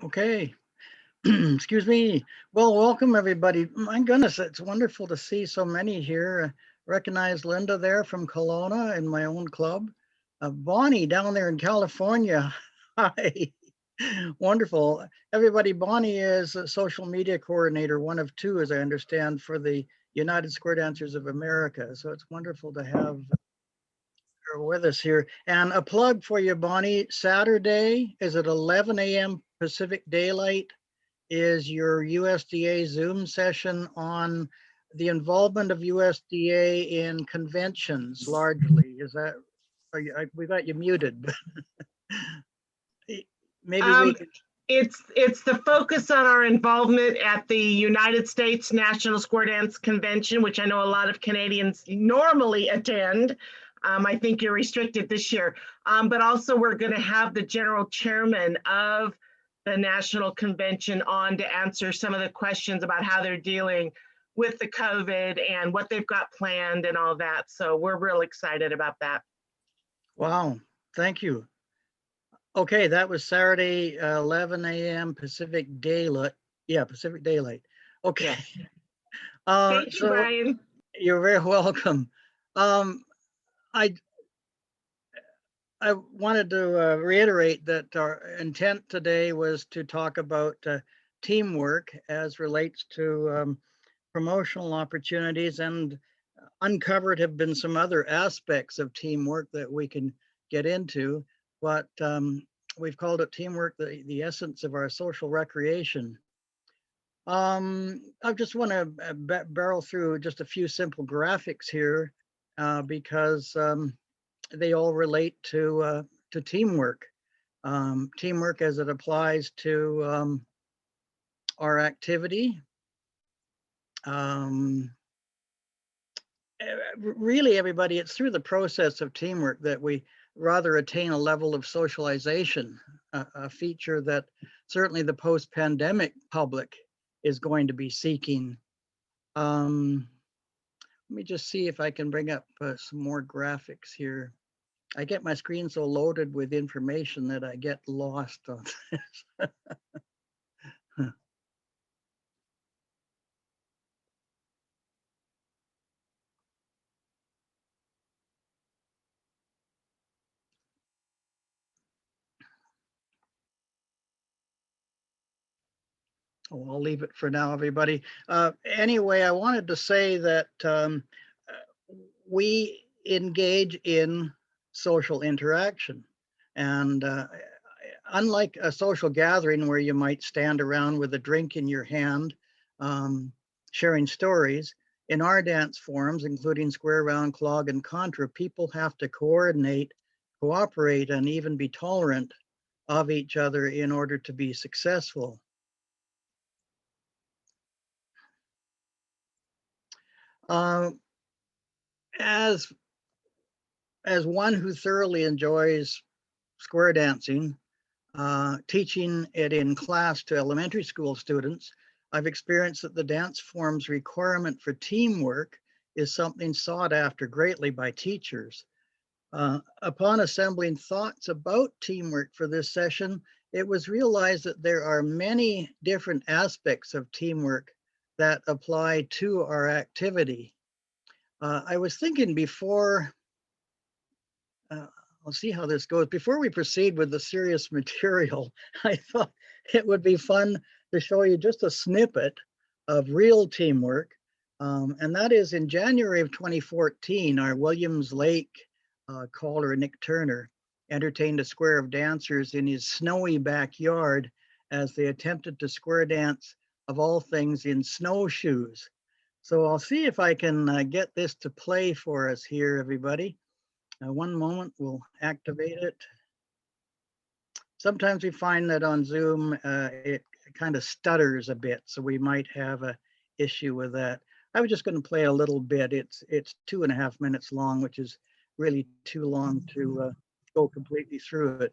Okay. Excuse me. Well, welcome everybody. My goodness, it's wonderful to see so many here. Recognize Linda there from Kelowna in my own club. Bonnie down there in California. Hi. Wonderful. Everybody, Bonnie is a social media coordinator, one of two, as I understand, for the United Square Dancers of America. So it's wonderful to have her with us here. And a plug for you, Bonnie. Saturday is at 11 a.m. Pacific Daylight is your USDA Zoom session on the involvement of USDA in conventions largely. Is that, we got you muted, but maybe we Um, can. it's the focus on our involvement at the United States National Square Dance Convention, which I know a lot of Canadians normally attend. I think you're restricted this year, but also we're going to have the general chairman of the national convention on to answer some of the questions about how they're dealing with the COVID and what they've got planned and all that. So we're real excited about that. Wow, thank you. Okay, that was Saturday, 11 a.m. Pacific Daylight. Yeah, Pacific Daylight. Okay. Yes. Thank you, So Brian. you're very welcome. Um, I I wanted to reiterate that our intent today was to talk about teamwork as relates to promotional opportunities, and uncovered have been some other aspects of teamwork that we can get into, but we've called it teamwork, the essence of our social recreation. I just want to barrel through just a few simple graphics here because they all relate to teamwork. Teamwork as it applies to our activity. Um, Really, everybody, it's through the process of teamwork that we rather attain a level of socialization, a feature that certainly the post-pandemic public is going to be seeking. Let me just see if I can bring up some more graphics here. I get my screen so loaded with information that I get lost on this. Oh, I'll leave it for now, everybody. Anyway, I wanted to say that we engage in social interaction. And unlike a social gathering where you might stand around with a drink in your hand, um, sharing stories, in our dance forums, including square, round, clog, and contra, people have to coordinate, cooperate, and even be tolerant of each other in order to be successful. Uh, as one who thoroughly enjoys square dancing, teaching it in class to elementary school students, I've experienced that the dance form's requirement for teamwork is something sought after greatly by teachers. Upon assembling thoughts about teamwork for this session, it was realized that there are many different aspects of teamwork that apply to our activity. I was thinking before, I'll see how this goes. Before we proceed with the serious material, I thought it would be fun to show you just a snippet of real teamwork. And that is in January of 2014, our Williams Lake caller, Nick Turner, entertained a square of dancers in his snowy backyard as they attempted to square dance, of all things, in snowshoes. So I'll see if I can get this to play for us here, everybody. One moment, we'll activate it. Sometimes we find that on Zoom, it kind of stutters a bit, so we might have a issue with that. I was just going to play a little bit. It's 2.5 minutes long, which is really too long to go completely through it.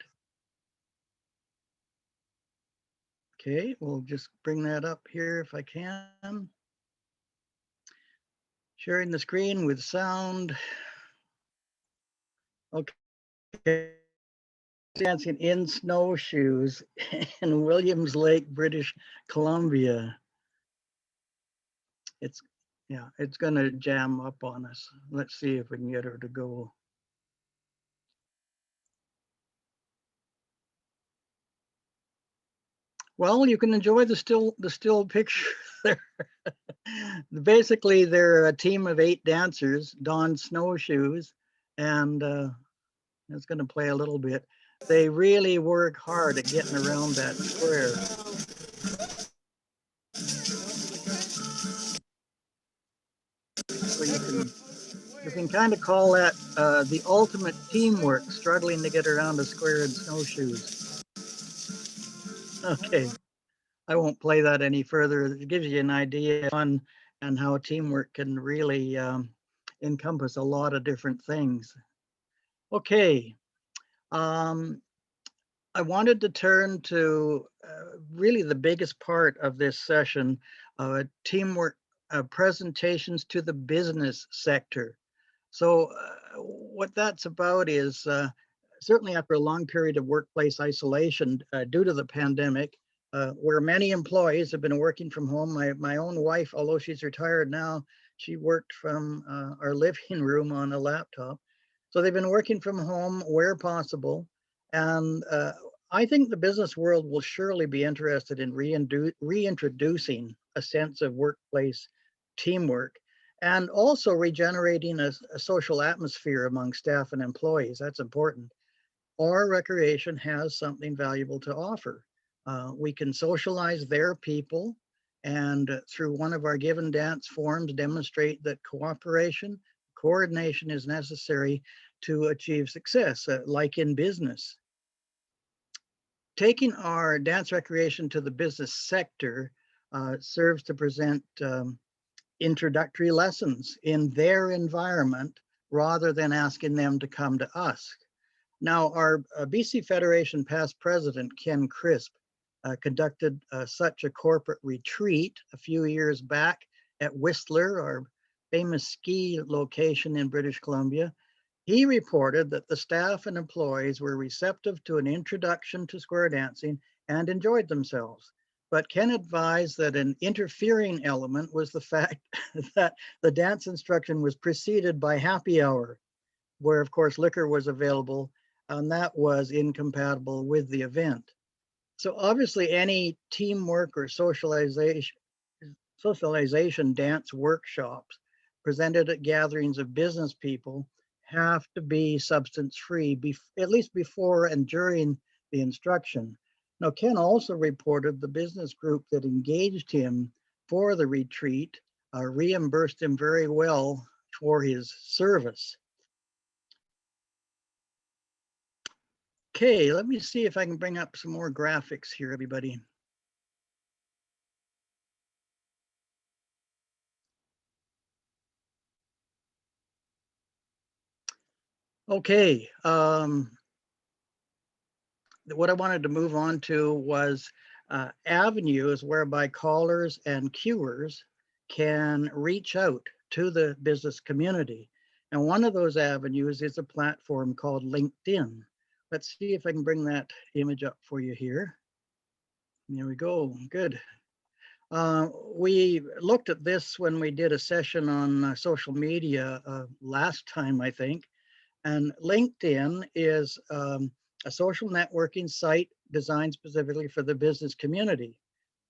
Okay, we'll just bring that up here if I can. Sharing the screen with sound. Okay. dancing in snowshoes in Williams Lake, British Columbia. It's, yeah, it's gonna jam up on us. Let's see if we can get her to go. Well, you can enjoy the still picture there. Basically, they're a team of 8 dancers donned snowshoes, and it's going to play a little bit. They really work hard at getting around that square. So you can kind of call that the ultimate teamwork, struggling to get around a square in snowshoes. Okay, I won't play that any further. It gives you an idea on and how teamwork can really encompass a lot of different things. Okay, I wanted to turn to really the biggest part of this session, teamwork presentations to the business sector. So what that's about is certainly after a long period of workplace isolation due to the pandemic, where many employees have been working from home. My own wife, although she's retired now, she worked from our living room on a laptop. So they've been working from home where possible. And I think the business world will surely be interested in reintroducing a sense of workplace teamwork and also regenerating a social atmosphere among staff and employees. That's important. Our recreation has something valuable to offer. We can socialize their people and through one of our given dance forms demonstrate that cooperation, coordination is necessary to achieve success, like in business. Taking our dance recreation to the business sector serves to present introductory lessons in their environment rather than asking them to come to us. Now, our BC Federation past president, Ken Crisp, conducted such a corporate retreat a few years back at Whistler, our famous ski location in British Columbia. He reported that the staff and employees were receptive to an introduction to square dancing and enjoyed themselves. But Ken advised that an interfering element was the fact that the dance instruction was preceded by happy hour, where of course liquor was available, and that was incompatible with the event. So obviously any teamwork or socialization dance workshops presented at gatherings of business people have to be substance free, at least before and during the instruction. Now, Ken also reported the business group that engaged him for the retreat reimbursed him very well for his service. Okay, let me see if I can bring up some more graphics here, everybody. Okay, what I wanted to move on to was avenues whereby callers and cuers can reach out to the business community. And one of those avenues is a platform called LinkedIn. Let's see if I can bring that image up for you here. There we go, good. We looked at this when we did a session on social media last time, I think. And LinkedIn is a social networking site designed specifically for the business community.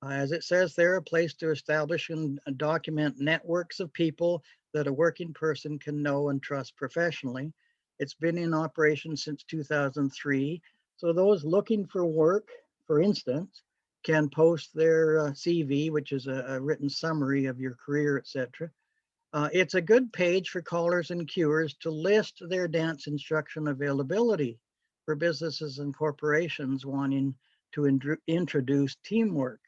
As it says, they're a place to establish and document networks of people that a working person can know and trust professionally. It's been in operation since 2003. So those looking for work, for instance, can post their CV, which is a written summary of your career, etc. It's a good page for callers and cuers to list their dance instruction availability for businesses and corporations wanting to introduce teamwork.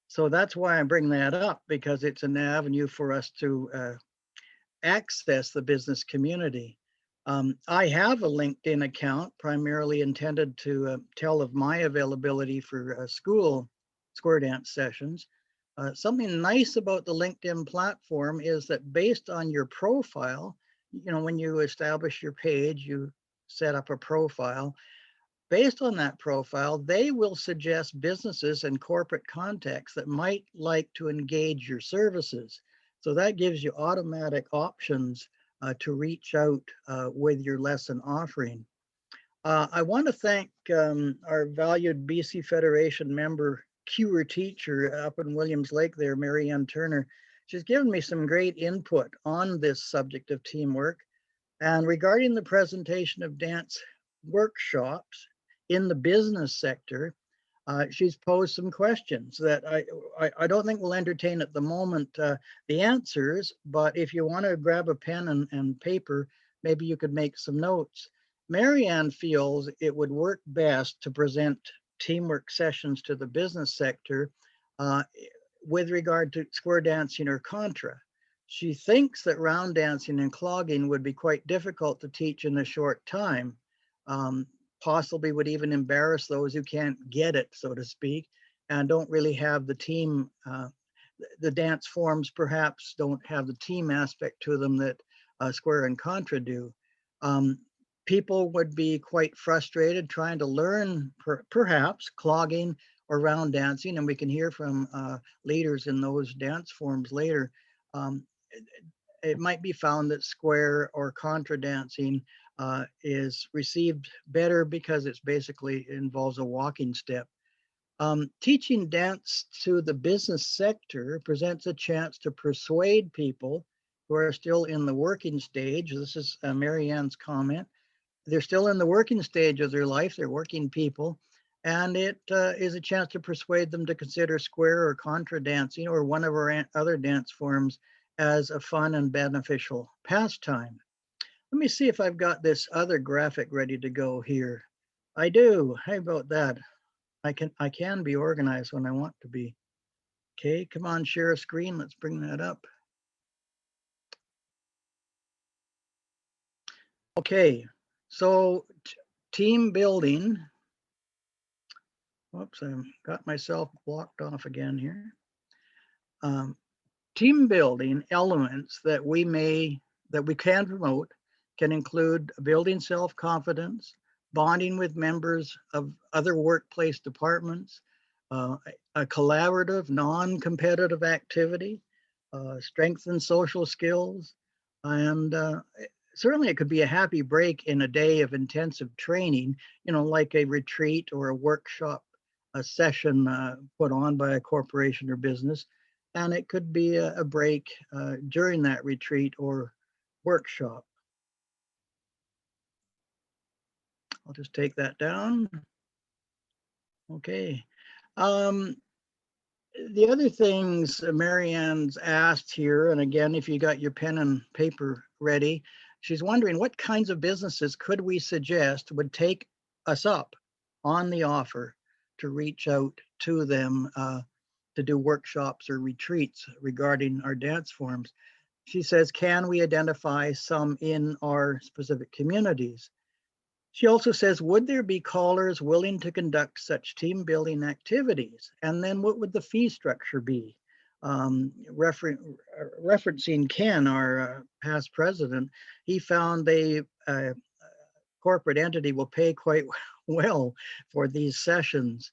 So that's why I bring that up, because it's an avenue for us to access the business community. I have a LinkedIn account primarily intended to tell of my availability for school square dance sessions. Something nice about the LinkedIn platform is that based on your profile, you know, when you establish your page, you set up a profile. based on that profile, they will suggest businesses and corporate contacts that might like to engage your services. So that gives you automatic options to reach out with your lesson offering. I want to thank our valued BC Federation member, Cure teacher up in Williams Lake there, Marianne Turner. She's given me some great input on this subject of teamwork. And regarding the presentation of dance workshops in the business sector, she's posed some questions that I don't think we'll entertain at the moment the answers, but if you want to grab a pen and paper, maybe you could make some notes. Marianne feels it would work best to present teamwork sessions to the business sector with regard to square dancing or contra. She thinks that round dancing and clogging would be quite difficult to teach in a short time, possibly would even embarrass those who can't get it, so to speak, and don't really have the team. The dance forms perhaps don't have the team aspect to them that square and contra do. People would be quite frustrated trying to learn perhaps clogging or round dancing, and we can hear from leaders in those dance forms later. It might be found that square or contra dancing is received better because it's basically involves a walking step. Teaching dance to the business sector presents a chance to persuade people who are still in the working stage. This is Marianne's comment. They're still in the working stage of their life. They're working people. And it is a chance to persuade them to consider square or contra dancing or one of our other dance forms as a fun and beneficial pastime. Let me see if I've got this other graphic ready to go here. I do. How about that? I can be organized when I want to be. Okay, come on, share a screen. Let's bring that up. Okay, so team building. Whoops, I got myself blocked off again here. Team building elements that we can promote can include building self-confidence, bonding with members of other workplace departments, a collaborative, non-competitive activity, strengthen social skills, and certainly it could be a happy break in a day of intensive training, like a retreat or a workshop, a session put on by a corporation or business. And it could be a break during that retreat or workshop. I'll just take that down. Okay. The other things Marianne's asked here, and again, if you got your pen and paper ready, she's wondering what kinds of businesses could we suggest would take us up on the offer to reach out to them to do workshops or retreats regarding our dance forms. She says, can we identify some in our specific communities? She also says, would there be callers willing to conduct such team building activities? And then what would the fee structure be? Referencing Ken, our past president, he found a corporate entity will pay quite well for these sessions.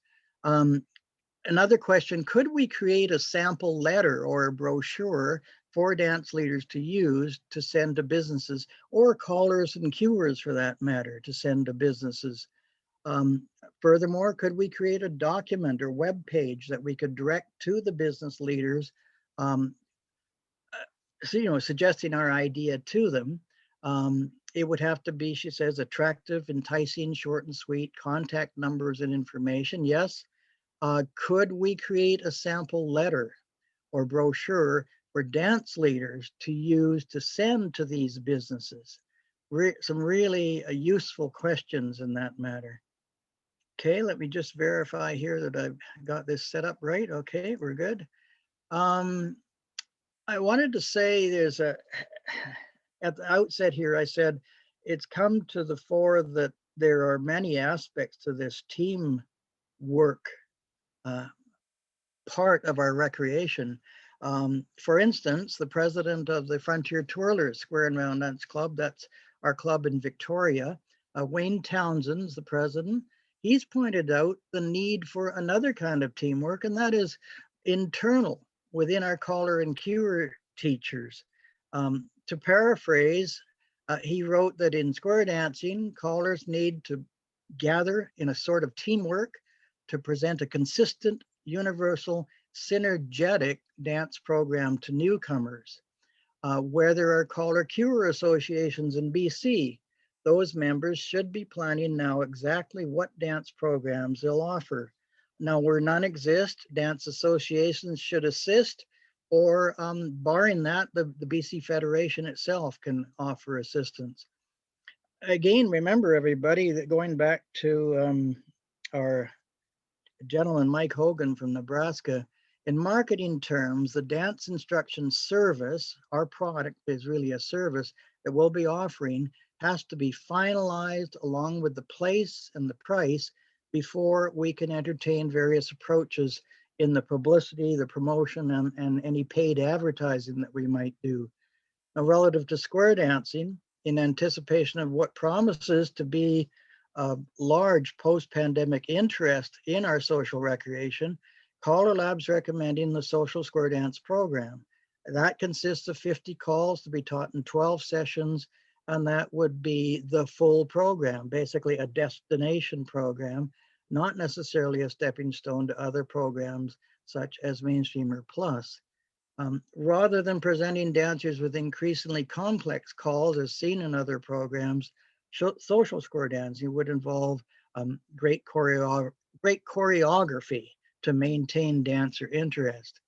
Another question, could we create a sample letter or a brochure for dance leaders to use to send to businesses, or callers and cuers for that matter, to send to businesses? Furthermore, could we create a document or web page that we could direct to the business leaders, suggesting our idea to them? It would have to be, she says, attractive, enticing, short and sweet, contact numbers and information. Yes. Could we create a sample letter or brochure for dance leaders to use to send to these businesses? Some really useful questions in that matter. Okay, let me just verify here that I've got this set up right. Okay, we're good. I wanted to say at the outset here, I said, it's come to the fore that there are many aspects to this team work part of our recreation. For instance, the president of the Frontier Twirlers Square and Round Dance Club, that's our club in Victoria, Wayne Townsend's the president. he's pointed out the need for another kind of teamwork, and that is internal within our caller and cure teachers. To paraphrase, he wrote that in square dancing, callers need to gather in a sort of teamwork to present a consistent, universal, synergetic dance program to newcomers. Where there are caller cure associations in BC, those members should be planning now exactly what dance programs they'll offer. Now, where none exist, dance associations should assist, or barring that, the BC Federation itself can offer assistance. Again, remember everybody that going back to our gentleman, Mike Hogan from Nebraska, in marketing terms, the dance instruction service, our product is really a service that we'll be offering, has to be finalized along with the place and the price before we can entertain various approaches in the publicity, the promotion, and any paid advertising that we might do. Now, relative to square dancing, in anticipation of what promises to be a large post-pandemic interest in our social recreation, Caller Lab's recommending the Social Square Dance program. That consists of 50 calls to be taught in 12 sessions, and that would be the full program, basically a destination program, not necessarily a stepping stone to other programs such as Mainstreamer Plus. Rather than presenting dancers with increasingly complex calls as seen in other programs, social square dancing would involve great choreography to maintain dancer interest.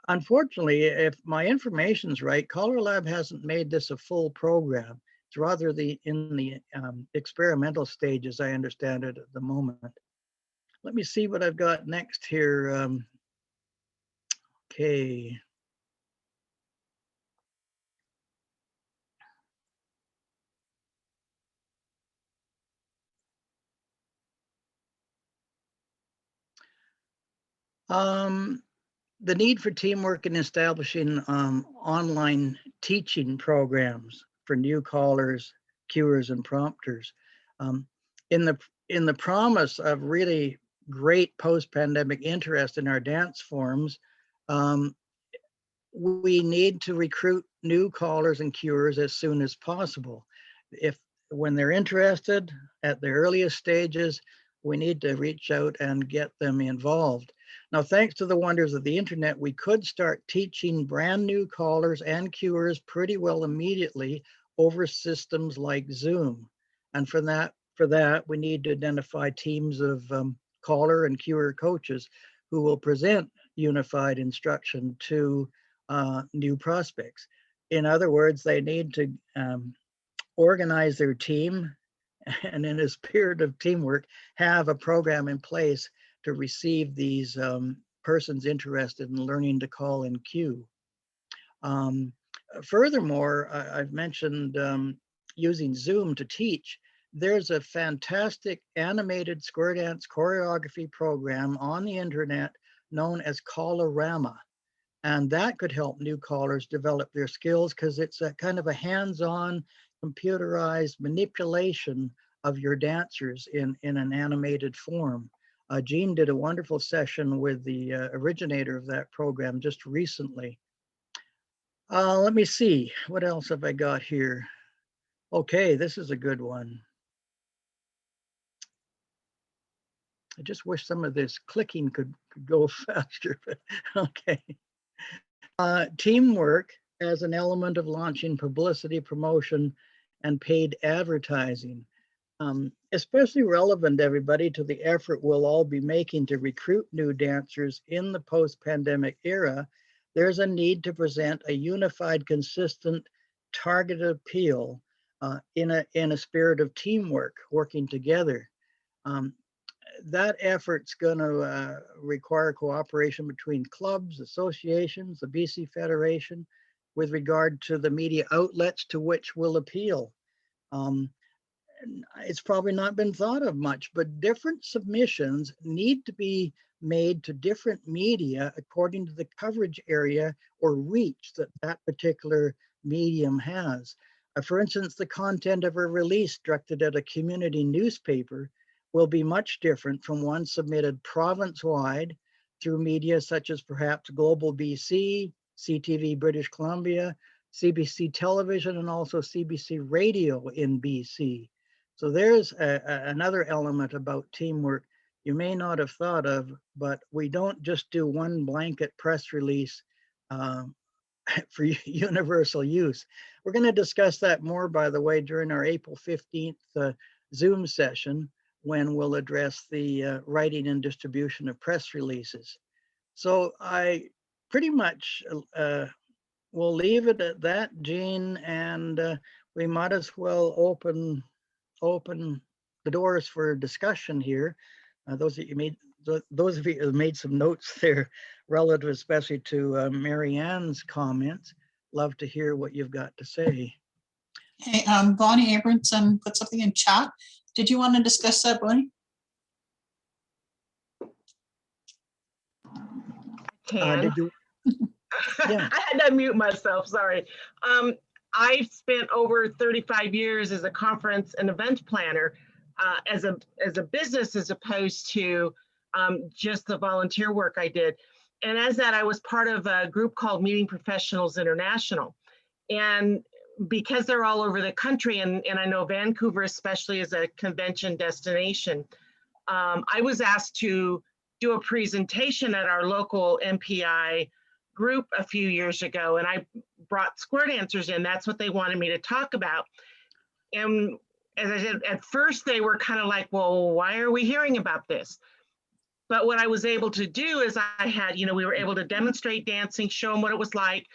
Unfortunately, if my information's right, Color Lab hasn't made this a full program. It's rather in the experimental stage, as I understand it at the moment. Let me see what I've got next here. Okay. The need for teamwork in establishing online teaching programs for new callers, cuers, and prompters. Um, in the promise of really great post-pandemic interest in our dance forms, we need to recruit new callers and cuers as soon as possible. When they're interested at the earliest stages, we need to reach out and get them involved. Now, thanks to the wonders of the internet, we could start teaching brand new callers and cuers pretty well immediately over systems like Zoom. And for that, we need to identify teams of caller and cuer coaches who will present unified instruction to new prospects. In other words, they need to organize their team and in a spirit of teamwork, have a program in place to receive these persons interested in learning to call and cue. Furthermore, I've mentioned using Zoom to teach. There's a fantastic animated square dance choreography program on the internet known as Call-O-Rama. And that could help new callers develop their skills because it's a kind of a hands-on computerized manipulation of your dancers in an animated form. Jean did a wonderful session with the originator of that program just recently. Let me see, what else have I got here? Okay, this is a good one. I just wish some of this clicking could go faster, but okay. Teamwork as an element of launching publicity, promotion, and paid advertising. Especially relevant, everybody, to the effort we'll all be making to recruit new dancers in the post-pandemic era. There's a need to present a unified, consistent, targeted appeal in a spirit of teamwork, working together. That effort's going to require cooperation between clubs, associations, the BC Federation, with regard to the media outlets to which we'll appeal. It's probably not been thought of much, but different submissions need to be made to different media according to the coverage area or reach that that particular medium has. For instance, the content of a release directed at a community newspaper will be much different from one submitted province-wide through media such as perhaps Global BC, CTV British Columbia, CBC Television, and also CBC Radio in BC. So there's another element about teamwork you may not have thought of, but we don't just do one blanket press release for universal use. We're going to discuss that more, by the way, during our April 15th Zoom session, when we'll address the writing and distribution of press releases. So I pretty much will leave it at that, Jean, and we might as well open the doors for discussion here. Those of you who made some notes there relative especially to Mary Ann's comments, love to hear what you've got to say. Hey, Bonnie Abramson put something in chat. Did you want to discuss that, Bonnie? Can. Yeah. I had to mute myself, sorry. I've spent over 35 years as a conference and event planner as a business, as opposed to just the volunteer work I did. And as that, I was part of a group called Meeting Professionals International. And because they're all over the country, and I know Vancouver especially is a convention destination, I was asked to do a presentation at our local MPI group a few years ago, and I brought square dancers in. That's what they wanted me to talk about. And as I said, at first they were kind of like, well, why are we hearing about this? But what I was able to do is I had, we were able to demonstrate dancing, show them what it was like,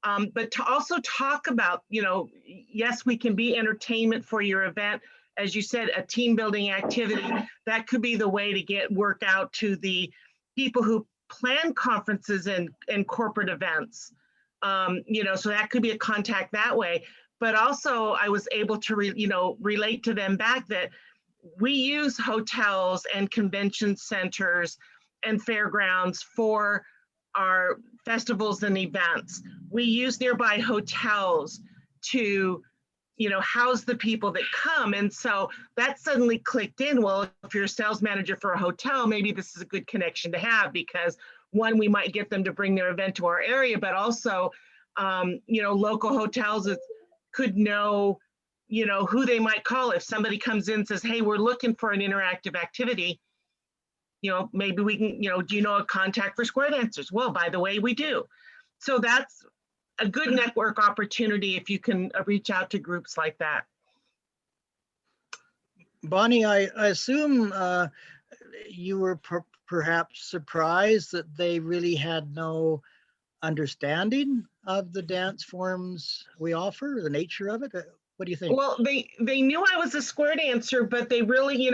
but to also talk about, yes, we can be entertainment for your event. As you said, a team building activity, that could be the way to get work out to the people who plan conferences and corporate events. So that could be a contact that way. But also I was able to, relate to them back that we use hotels and convention centers and fairgrounds for our festivals and events. We use nearby hotels to, house the people that come. And so that suddenly clicked in. Well, if you're a sales manager for a hotel, maybe this is a good connection to have, because one, we might get them to bring their event to our area, but also, local hotels could know, who they might call if somebody comes in and says, hey, we're looking for an interactive activity. Maybe we can, do you know a contact for square dancers? Well, by the way, we do. So that's a good network opportunity if you can reach out to groups like that. Bonnie, I assume you were perhaps surprised that they really had no understanding of the dance forms we offer, the nature of it. What do you think? Well, they knew I was a square dancer, but they really,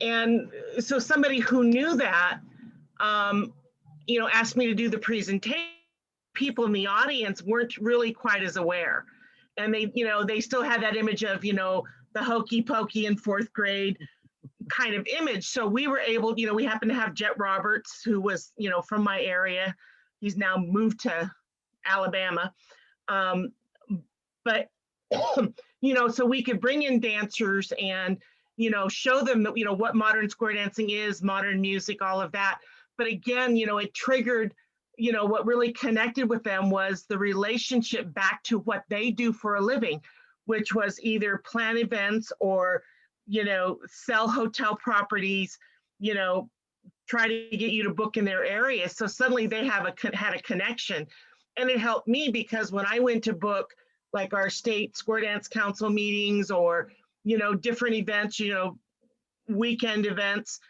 and so somebody who knew that, asked me to do the presentation. People in the audience weren't really quite as aware. And they still had that image of, the hokey pokey in fourth grade kind of image. So we were able, we happened to have Jet Roberts, who was, from my area. He's now moved to Alabama. But, so we could bring in dancers and, show them that, what modern square dancing is, modern music, all of that. But again, it triggered, what really connected with them was the relationship back to what they do for a living, which was either plan events or, sell hotel properties, try to get you to book in their area. So suddenly they had a connection. And it helped me because when I went to book like our state square dance council meetings or, different events, weekend events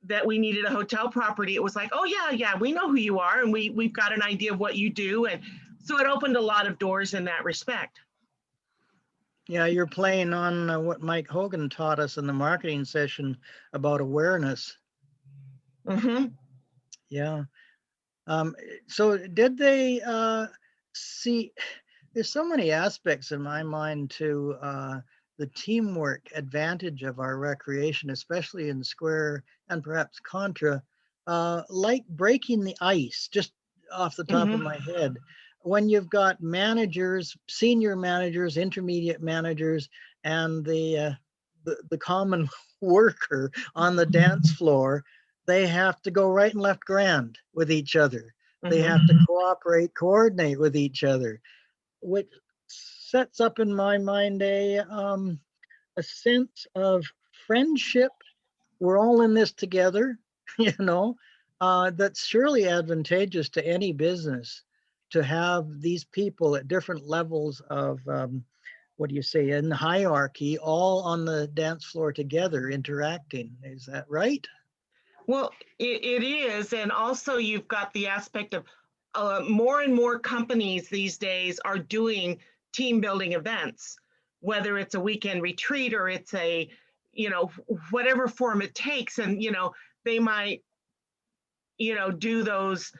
that we needed a hotel property, it was like, oh yeah, we know who you are. And we've got an idea of what you do. And so it opened a lot of doors in that respect. Yeah, you're playing on what Mike Hogan taught us in the marketing session about awareness. Mm-hmm. Yeah. So did they see, there's so many aspects in my mind to the teamwork advantage of our recreation, especially in square and perhaps contra, like breaking the ice, just off the top of my head. When you've got managers, senior managers, intermediate managers, and the the common worker on the dance floor, they have to go right and left grand with each other. They have to cooperate, coordinate with each other, which sets up in my mind a sense of friendship. We're all in this together, you know, that's surely advantageous to any business to have these people at different levels of, what do you say, in the hierarchy, all on the dance floor together interacting. Is that right? Well, it is. And also you've got the aspect of more and more companies these days are doing team building events, whether it's a weekend retreat or it's a, whatever form it takes. And, they might, do those,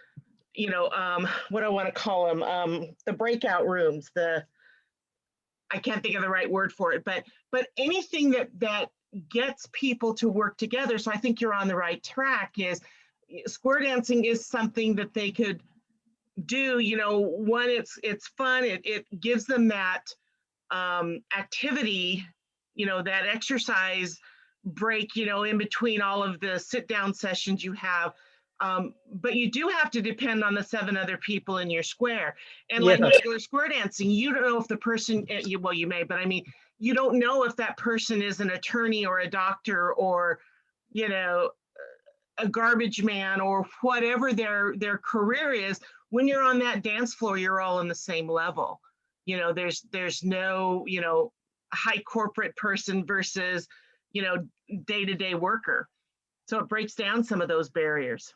what do I want to call them? The breakout rooms, I can't think of the right word for it, but anything that gets people to work together. So I think you're on the right track. Is square dancing is something that they could do. One, it's fun. It gives them that activity, that exercise break, in between all of the sit down sessions you have. But you do have to depend on the 7 other people in your square. And like Yeah. regular square dancing, you don't know if the person, well, you may, but I mean, you don't know if that person is an attorney or a doctor or, a garbage man or whatever their career is. When you're on that dance floor, you're all on the same level. There's no, high corporate person versus, day-to-day worker. So it breaks down some of those barriers.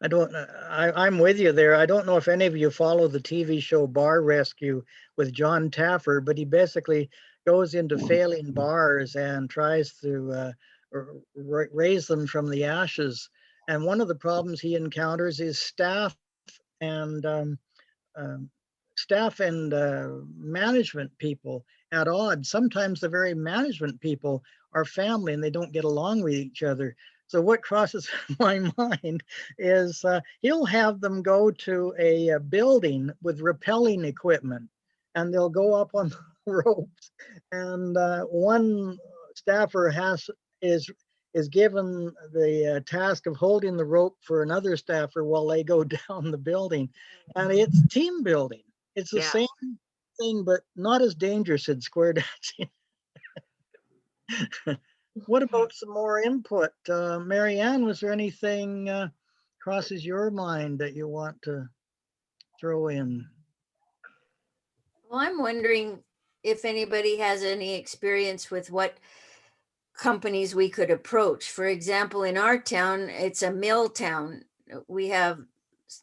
I'm with you there. I don't know if any of you follow the TV show Bar Rescue with John Taffer, but he basically goes into failing bars and tries to raise them from the ashes. And one of the problems he encounters is and um, staff and management people at odds. Sometimes the very management people are family and they don't get along with each other. So what crosses my mind is he'll have them go to a building with rappelling equipment and they'll go up on the ropes. And one staffer is given the task of holding the rope for another staffer while they go down the building. And it's team building. It's the same thing, but not as dangerous in square dancing. What about some more input? Marianne, was there anything crosses your mind that you want to throw in? Well, I'm wondering if anybody has any experience with what companies we could approach. For example, in our town, it's a mill town. We have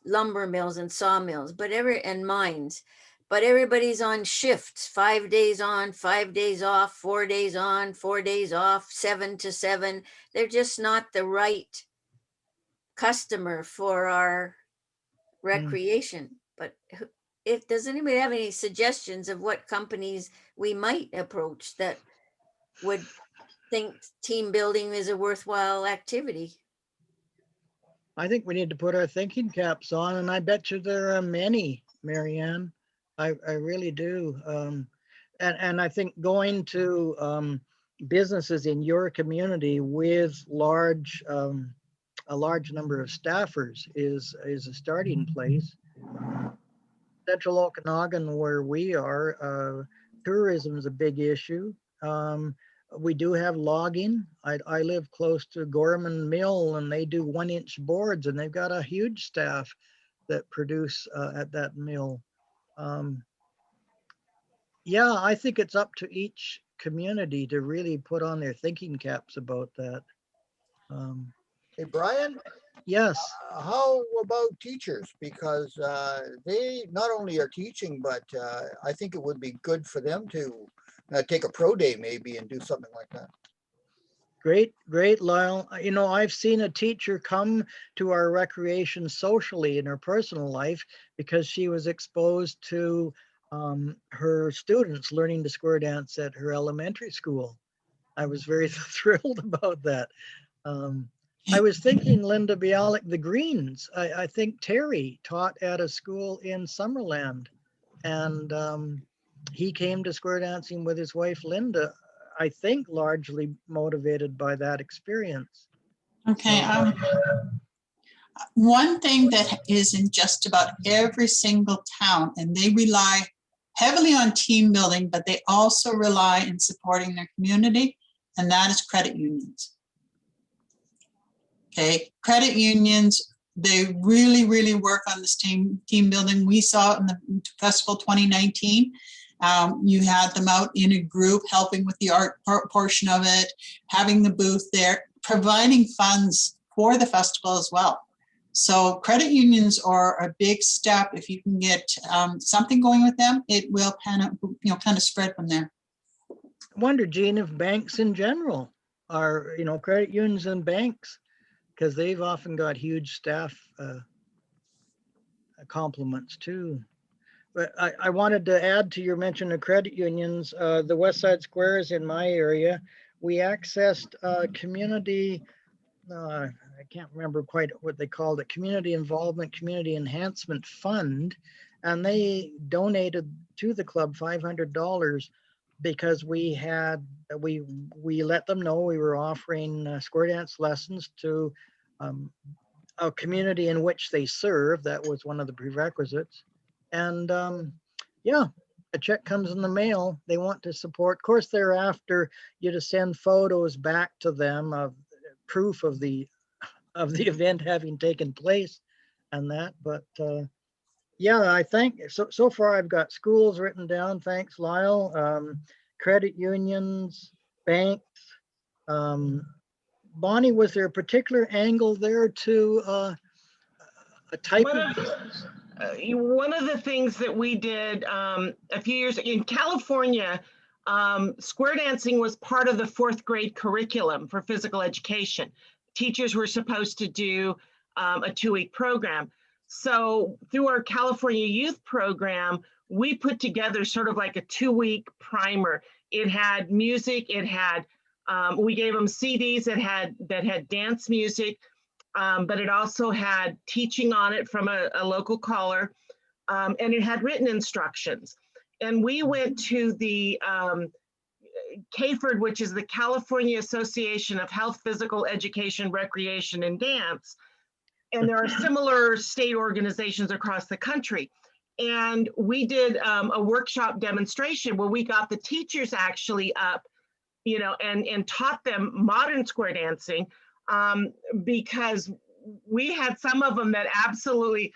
lumber mills and sawmills, and mines, but everybody's on shifts, 5 days on, 5 days off, 4 days on, 4 days off, 7 to 7. They're just not the right customer for our recreation. But does anybody have any suggestions of what companies we might approach that would think team building is a worthwhile activity? I think we need to put our thinking caps on, and I bet you there are many, Marianne. I really do. And I think going to businesses in your community with a large number of staffers is a starting place. Central Okanagan, where we are, tourism is a big issue. We do have logging. I live close to Gorman Mill and they do 1-inch boards and they've got a huge staff that produce at that mill. Yeah, I think it's up to each community to really put on their thinking caps about that. Hey, Brian, Yes. how about teachers? Because they not only are teaching, but I think it would be good for them to take a pro day maybe and do something like that. Great, Lyle. You know, I've seen a teacher come to our recreation socially in her personal life because she was exposed to her students learning to square dance at her elementary school. I was very thrilled about that. I was thinking, Linda Bialik, the Greens. I think Terry taught at a school in Summerland, and he came to square dancing with his wife, Linda. I think largely motivated by that experience. Okay, one thing that is in just about every single town, and they rely heavily on team building, but they also rely in supporting their community, and that is credit unions. Okay, credit unions, they really, really work on this team building. We saw it in the festival 2019. You had them out in a group helping with the art portion of it, having the booth there, providing funds for the festival as well. So credit unions are a big step. If you can get something going with them, it will kind of spread from there. I wonder, Jean, if banks in general are, credit unions and banks, because they've often got huge staff complements too. But I wanted to add to your mention of credit unions. The West Side Squares in my area, we accessed community, I can't remember quite what they called it, Community Involvement, Community Enhancement Fund. And they donated to the club $500 because we let them know we were offering square dance lessons to a community in which they serve. That was one of the prerequisites. And yeah, a check comes in the mail. They want to support. Of course, they're after you to send photos back to them of proof of the event having taken place and that. But yeah, I think so far I've got schools written down. Thanks, Lyle. Credit unions, banks. Bonnie, was there a particular angle there to a type of business? One of the things that we did a few years in California, square dancing was part of the 4th grade curriculum for physical education. Teachers were supposed to do a 2-week program. So through our California youth program, we put together sort of like a 2-week primer. It had music, it had, we gave them CDs that had dance music, but it also had teaching on it from a local caller, and it had written instructions. And we went to the CAFERD, which is the California Association of Health, Physical Education, Recreation, and Dance. And there are similar state organizations across the country. And we did a workshop demonstration where we got the teachers actually up, and taught them modern square dancing, because we had some of them that absolutely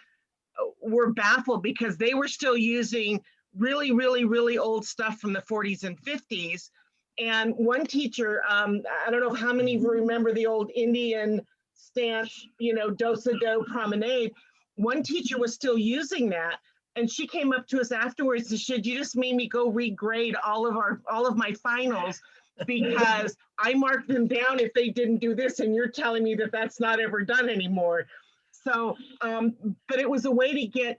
were baffled because they were still using really, really, really old stuff from the 40s and 50s. And one teacher, I don't know how many of you remember the old Indian stance, do-sa-do promenade. One teacher was still using that. And she came up to us afterwards and said, "You just made me go regrade all of my finals because I marked them down if they didn't do this, and you're telling me that that's not ever done anymore." So, but it was a way to get,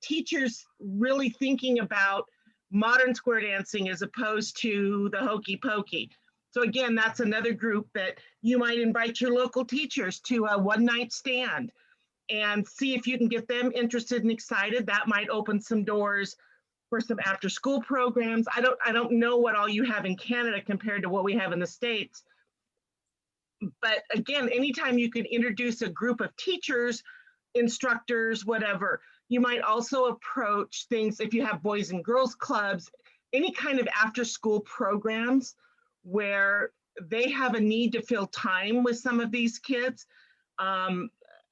teachers really thinking about modern square dancing as opposed to the hokey pokey. So again, that's another group that you might invite your local teachers to a one-night stand and see if you can get them interested and excited. That might open some doors for some after-school programs. I don't know what all you have in Canada compared to what we have in the States. But again, anytime you can introduce a group of teachers, instructors, whatever, you might also approach things if you have boys and girls clubs, any kind of after-school programs where they have a need to fill time with some of these kids.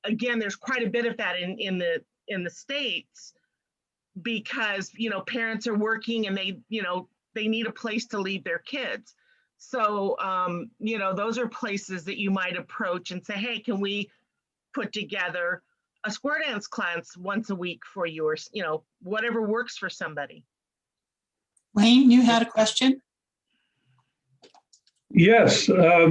Again, there's quite a bit of that in the States because, parents are working and they need a place to leave their kids. So, those are places that you might approach and say, "Hey, can we put together a square dance class once a week for you?" Or, whatever works for somebody. Wayne, you had a question? Yes, as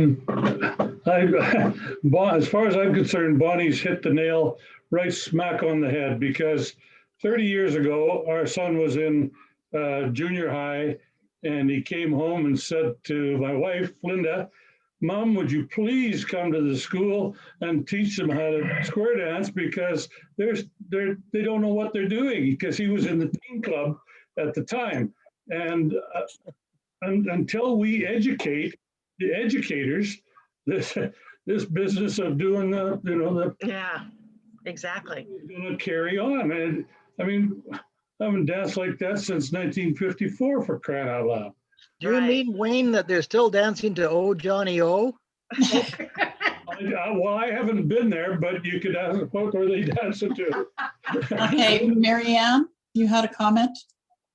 far as I'm concerned, Bonnie's hit the nail right smack on the head because 30 years ago, our son was in junior high and he came home and said to my wife, Linda, "Mom, would you please come to the school and teach them how to square dance because they don't know what they're doing," because he was in the teen club at the time. And until we educate the educators, this business of doing the Yeah, exactly. is going to carry on. And I mean, I haven't danced like that since 1954, for crying out loud. Do you Right. mean, Wayne, that they're still dancing to Oh Johnny O? Well, I haven't been there, but you could ask what were they dancing to. Okay, Mary Ann, you had a comment?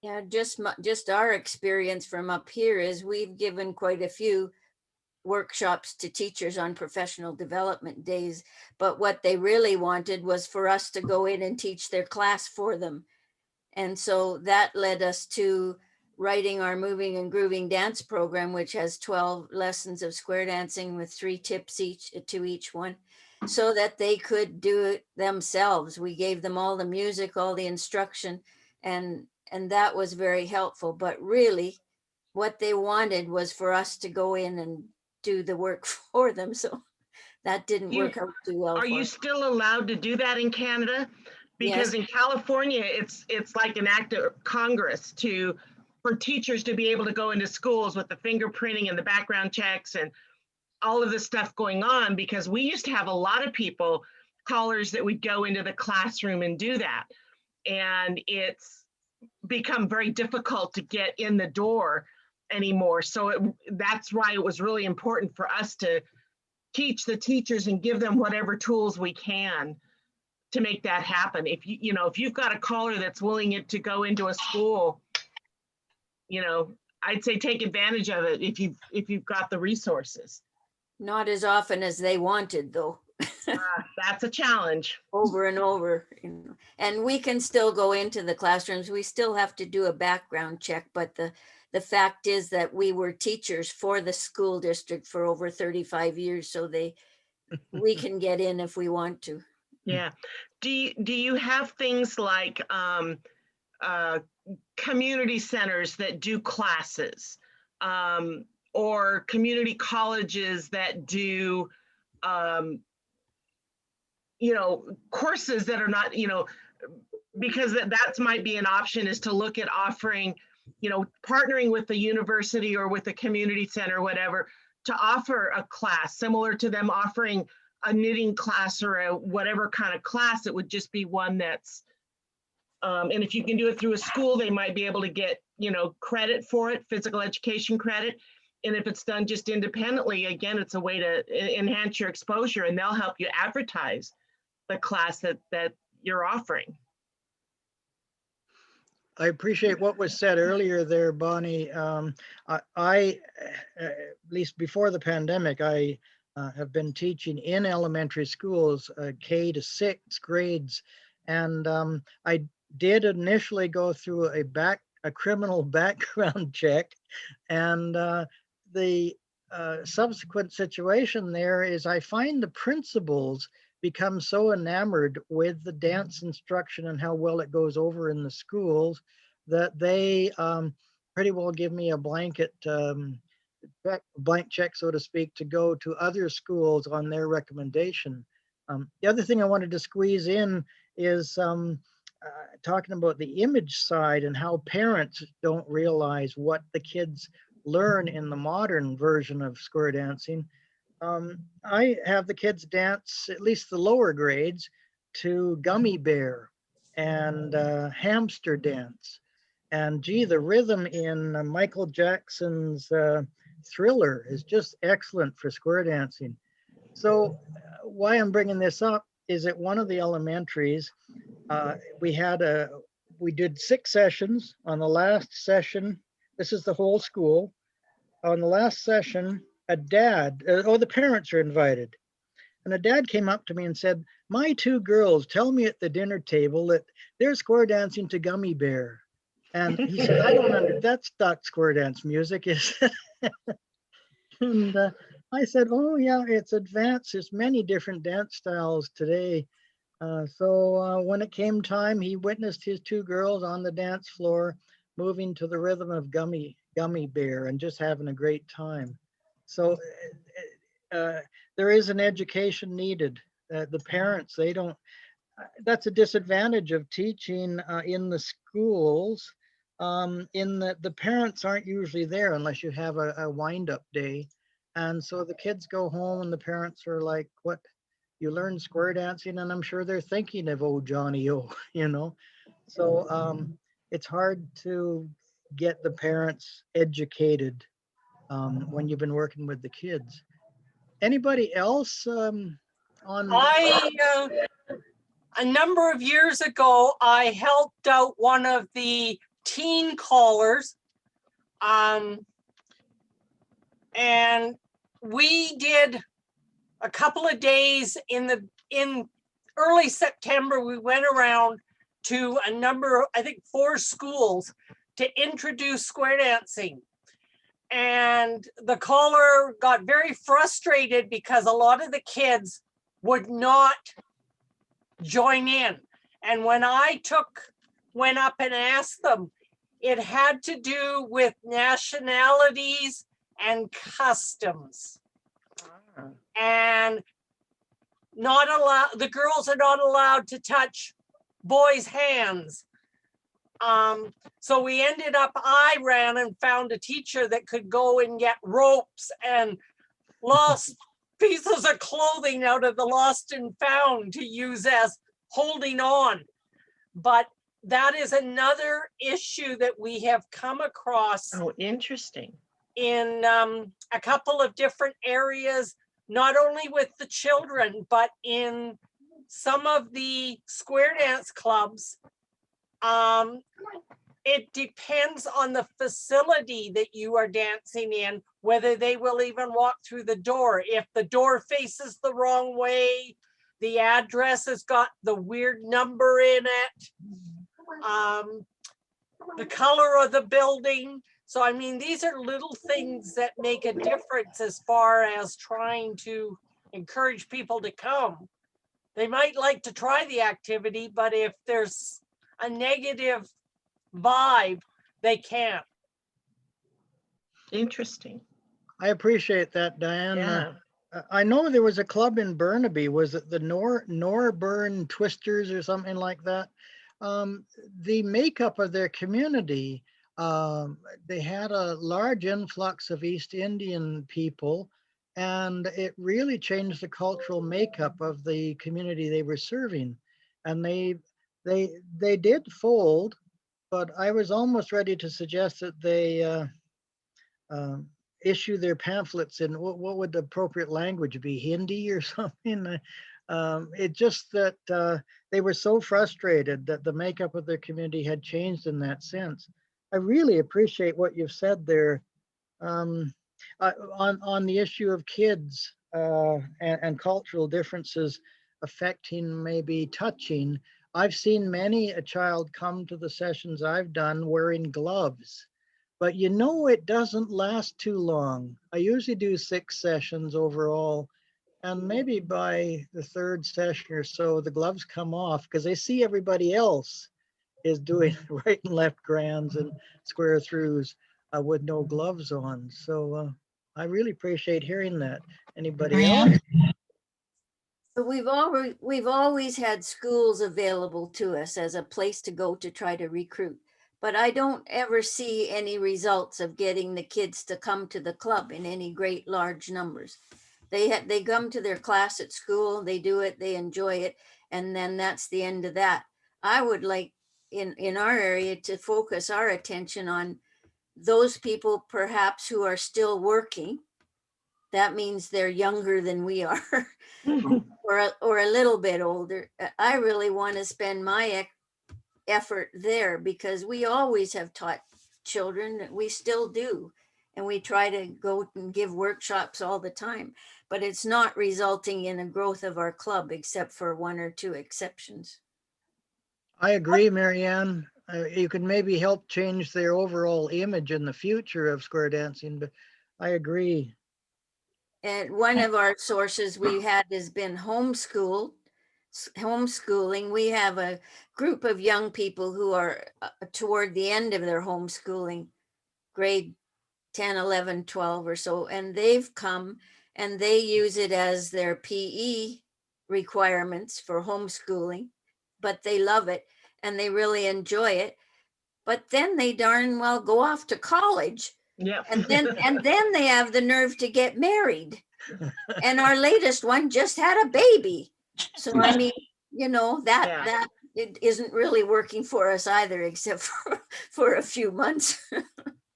Yeah, just our experience from up here is we've given quite a few workshops to teachers on professional development days, but what they really wanted was for us to go in and teach their class for them. And so that led us to writing our moving and grooving dance program, which has 12 lessons of square dancing with 3 tips to each one, so that they could do it themselves. We gave them all the music, all the instruction, and that was very helpful. But really, what they wanted was for us to go in and do the work for them. So that didn't work out too well. Are for you us. still allowed to do that in Canada? Because Yes. in California, it's like an act of Congress for teachers to be able to go into schools with the fingerprinting and the background checks and all of this stuff going on, because we used to have a lot of people, callers, that would go into the classroom and do that. And it's become very difficult to get in the door anymore. So that's why it was really important for us to teach the teachers and give them whatever tools we can to make that happen. If if you've got a caller that's willing to go into a school, I'd say take advantage of it if you've got the resources. Not as often as they wanted, though. That's a challenge. Over and over, and we can still go into the classrooms. We still have to do a background check, but the fact is that we were teachers for the school district for over 35 years, so we can get in if we want to. Yeah. Do you have things like community centers that do classes, or community colleges that do courses that are not, because that might be an option, is to look at offering, partnering with the university or with the community center, whatever, to offer a class similar to them offering a knitting class or a whatever kind of class. It would just be one that's, and if you can do it through a school, they might be able to get, credit for it, physical education credit. And if it's done just independently, again, it's a way to enhance your exposure, and they'll help you advertise the class that you're offering. I appreciate what was said earlier there, Bonnie. I at least before the pandemic, I have been teaching in elementary schools, K to 6 grades. And I did initially go through a criminal background check. And the subsequent situation there is I find the principals become so enamored with the dance instruction and how well it goes over in the schools that they pretty well give me a blank check, so to speak, to go to other schools on their recommendation. The other thing I wanted to squeeze in is talking about the image side and how parents don't realize what the kids learn in the modern version of square dancing. I have the kids dance, at least the lower grades, to Gummy Bear and Hamster Dance. And gee, the rhythm in Michael Jackson's Thriller is just excellent for square dancing. So why I'm bringing this up is at one of the elementaries, we did 6 sessions. On the last session, this is the whole school. On the last session, the parents are invited. And a dad came up to me and said, my 2 girls tell me at the dinner table that they're square dancing to Gummy Bear. And he said, that's not square dance music, is it? And I said, oh yeah, it's advanced. There's many different dance styles today. So when it came time, he witnessed his 2 girls on the dance floor moving to the rhythm of Gummy Bear and just having a great time. So there is an education needed. The parents, they don't, that's a disadvantage of teaching in the schools. in that the parents aren't usually there unless you have a wind-up day. And so the kids go home and the parents are like, what, you learn square dancing? And I'm sure they're thinking of old Johnny O, you know? So it's hard to get the parents educated when you've been working with the kids. Anybody else on? A number of years ago, I helped out one of the teen callers. And we did a couple of days in early September. We went around to a number, I think 4 schools, to introduce square dancing. And the caller got very frustrated because a lot of the kids would not join in. And when I went up and asked them, it had to do with nationalities and customs. And not allowed, the girls are not allowed to touch boys' hands. So we ended up, I ran and found a teacher that could go and get ropes and lost pieces of clothing out of the lost and found to use as holding on. But that is another issue that we have come across. Oh, interesting. In a couple of different areas, not only with the children, but in some of the square dance clubs. It depends on the facility that you are dancing in, whether they will even walk through the door. If the door faces the wrong way, the address has got the weird number in it, the color of the building. So, I mean, these are little things that make a difference as far as trying to encourage people to come. They might like to try the activity, but if there's a negative vibe, they can't. Interesting. I appreciate that, Diane. Yeah. I know there was a club in Burnaby. Was it the Norburn Twisters or something like that? The makeup of their community, they had a large influx of East Indian people, and it really changed the cultural makeup of the community they were serving. And they did fold, but I was almost ready to suggest that they issue their pamphlets in what would the appropriate language be, Hindi or something. It just that they were so frustrated that the makeup of their community had changed in that sense. I really appreciate what you've said there on the issue of kids and cultural differences affecting maybe touching. I've seen many a child come to the sessions I've done wearing gloves. But you know, it doesn't last too long. I usually do 6 sessions overall. And maybe by the 3rd session or so, the gloves come off because they see everybody else is doing right and left grands and square throughs with no gloves on. So I really appreciate hearing that. Anybody else? But we've always had schools available to us as a place to go to try to recruit. But I don't ever see any results of getting the kids to come to the club in any great large numbers. They come to their class at school, they do it, they enjoy it, and then that's the end of that. I would like in our area to focus our attention on those people perhaps who are still working. That means they're younger than we are, or a little bit older. I really want to spend my effort there because we always have taught children, we still do, and we try to go and give workshops all the time, but it's not resulting in a growth of our club except for 1 or 2 exceptions. I agree, Marianne. You can maybe help change their overall image in the future of square dancing, but I agree. And one of our sources we had has been homeschooling. We have a group of young people who are toward the end of their homeschooling, grade 10, 11, 12 or so, and they've come and they use it as their PE requirements for homeschooling, but they love it and they really enjoy it. but then they darn well go off to college. Yeah. And then they have the nerve to get married. And our latest one just had a baby. So I mean, you know, Yeah. that it isn't really working for us either, except for a few months.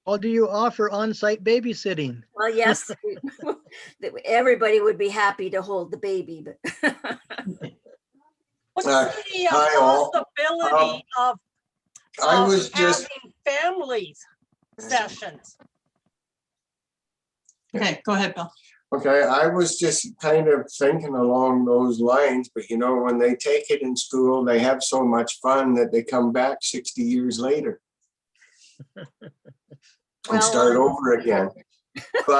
Or do you offer on-site babysitting? Well, yes, everybody would be happy to hold the baby, but What's Uh, the hi, all. possibility of I was just, having families sessions? Okay, go ahead, Bill. okay, I was just kind of thinking along those lines, but you know, when they take it in school, they have so much fun that they come back 60 years later and Well, start over again. But